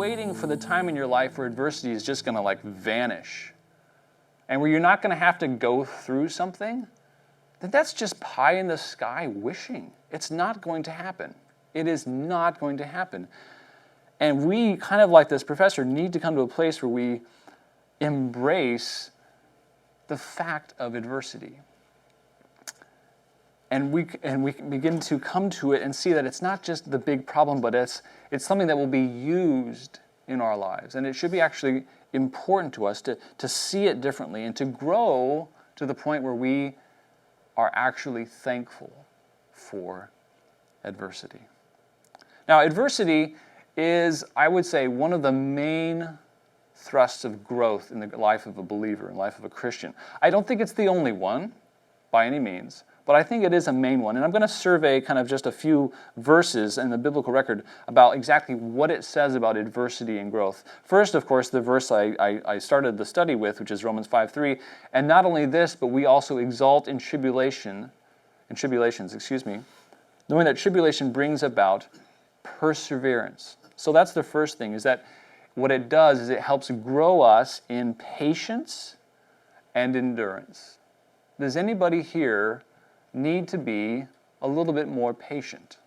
waiting for the time in your life where adversity is just going to like vanish and where you're not going to have to go through something, then that's just pie in the sky wishing. It's not going to happen. It is not going to happen. And we, kind of like this professor, need to come to a place where we embrace the fact of adversity. And we begin to come to it and see that it's not just the big problem, but it's something that will be used in our lives. And it should be actually important to us to see it differently and to grow to the point where we are actually thankful for adversity. Now, adversity is, I would say, one of the main thrusts of growth in the life of a believer, in the life of a Christian. I don't think it's the only one, by any means, but I think it is a main one. And I'm going to survey kind of just a few verses in the biblical record about exactly what it says about adversity and growth. First, of course, the verse I started the study with, which is Romans 5:3. And not only this, but we also exalt in tribulations, knowing that tribulation brings about perseverance. So that's the first thing, is that what it does is it helps grow us in patience and endurance. Does anybody here need to be a little bit more patient?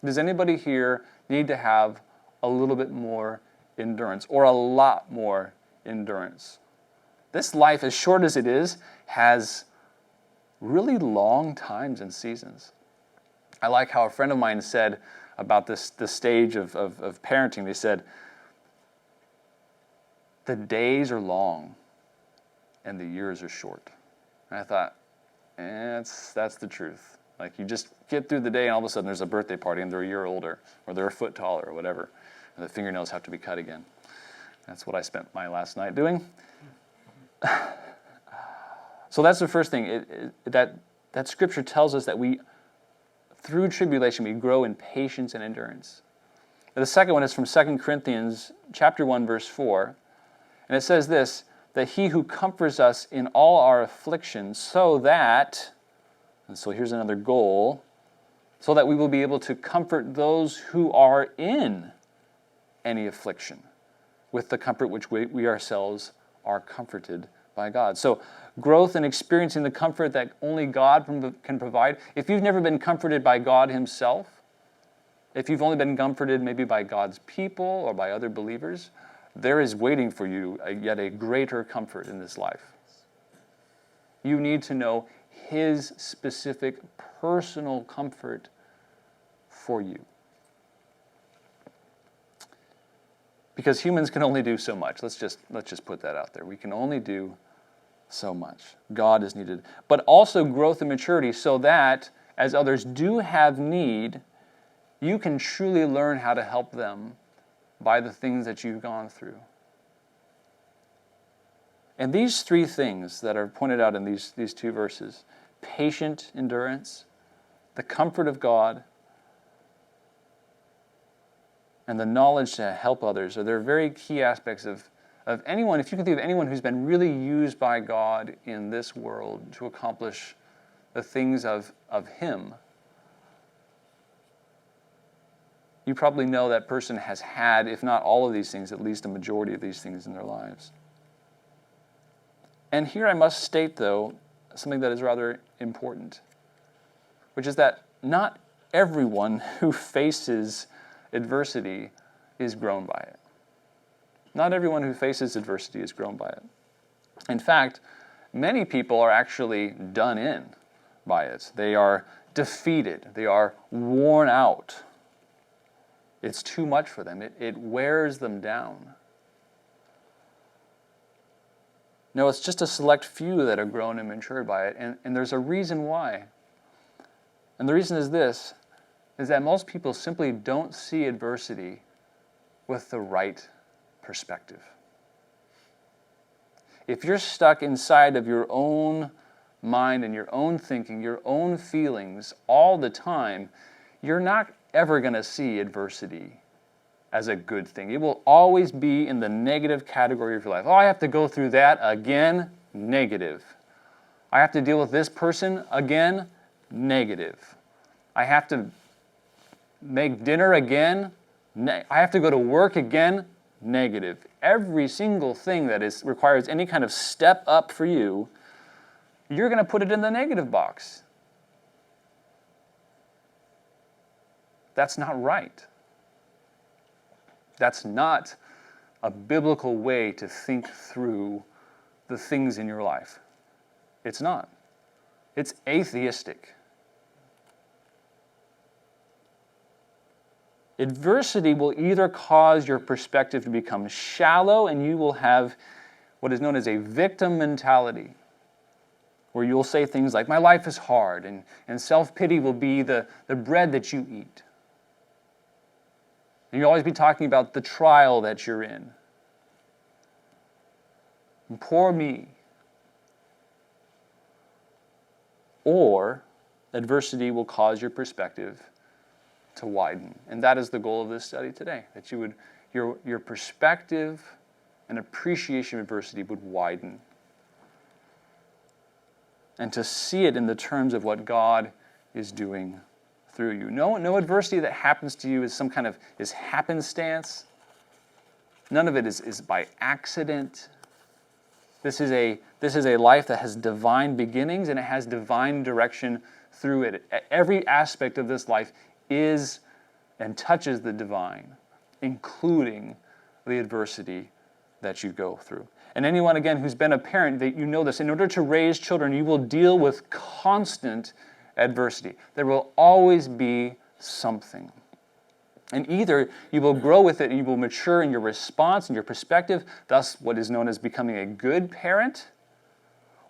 Does anybody here need to have a little bit more endurance, or a lot more endurance? This life, as short as it is, has really long times and seasons. I like how a friend of mine said about this stage of parenting. They said, the days are long and the years are short. And I thought, that's the truth. Like, you just get through the day and all of a sudden there's a birthday party and they're a year older, or they're a foot taller, or whatever. And the fingernails have to be cut again. That's what I spent my last night doing. So that's the first thing. That scripture tells us that through tribulation, we grow in patience and endurance. And the second one is from 2 Corinthians chapter 1, verse 4. And it says this, that he who comforts us in all our afflictions, so that, and so here's another goal, so that we will be able to comfort those who are in any affliction with the comfort which we ourselves are comforted by God. So growth and experiencing the comfort that only God can provide. If you've never been comforted by God himself, if you've only been comforted maybe by God's people or by other believers, there is waiting for you yet a greater comfort in this life. You need to know his specific personal comfort for you. Because humans can only do so much. Let's just put that out there. We can only do so much. God is needed. But also growth and maturity, so that as others do have need, you can truly learn how to help them by the things that you've gone through. And these three things that are pointed out in these two verses, patient endurance, the comfort of God, and the knowledge to help others, they're very key aspects of anyone. If you can think of anyone who's been really used by God in this world to accomplish the things of him, you probably know that person has had, if not all of these things, at least a majority of these things in their lives. And here I must state, though, something that is rather important, which is that not everyone who faces adversity is grown by it. Not everyone who faces adversity is grown by it. In fact, many people are actually done in by it. They are defeated. They are worn out. It's too much for them. It wears them down. No, it's just a select few that are grown and matured by it, and there's a reason why. And the reason is this, is that most people simply don't see adversity with the right perspective. If you're stuck inside of your own mind and your own thinking, your own feelings all the time, you're not ever going to see adversity as a good thing. It will always be in the negative category of your life. Oh, I have to go through that again, negative. I have to deal with this person again, negative. I have to make dinner again, I have to go to work again, negative. Every single thing that requires any kind of step up for you, you're going to put it in the negative box. That's not right. That's not a biblical way to think through the things in your life. It's not. It's atheistic. Adversity will either cause your perspective to become shallow and you will have what is known as a victim mentality, where you'll say things like, my life is hard, and self-pity will be the bread that you eat. And you'll always be talking about the trial that you're in. And poor me. Or adversity will cause your perspective to widen. And that is the goal of this study today, that you would your perspective and appreciation of adversity would widen. And to see it in the terms of what God is doing through you. No adversity that happens to you is some kind of happenstance. None of it is by accident. This is a life that has divine beginnings and it has divine direction through it. Every aspect of this life is and touches the divine, including the adversity that you go through. And anyone, again, who's been a parent, that you know this, in order to raise children, you will deal with constant adversity. There will always be something. And either you will grow with it and you will mature in your response and your perspective, thus what is known as becoming a good parent,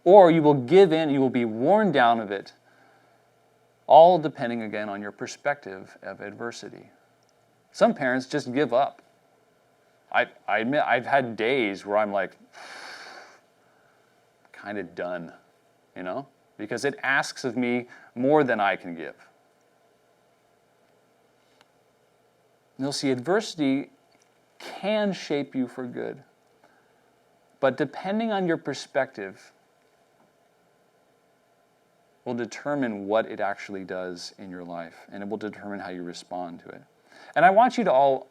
or you will give in, you will be worn down of it, all depending again on your perspective of adversity. Some parents just give up. I admit I've had days where I'm like, kind of done, because it asks of me more than I can give. And you'll see adversity can shape you for good. But depending on your perspective will determine what it actually does in your life, and it will determine how you respond to it. And I want you to all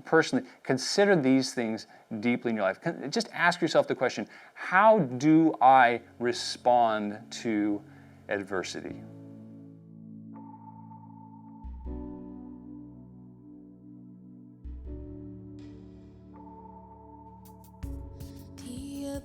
personally consider these things deeply in your life. Just ask yourself the question, how do I respond to adversity? Dear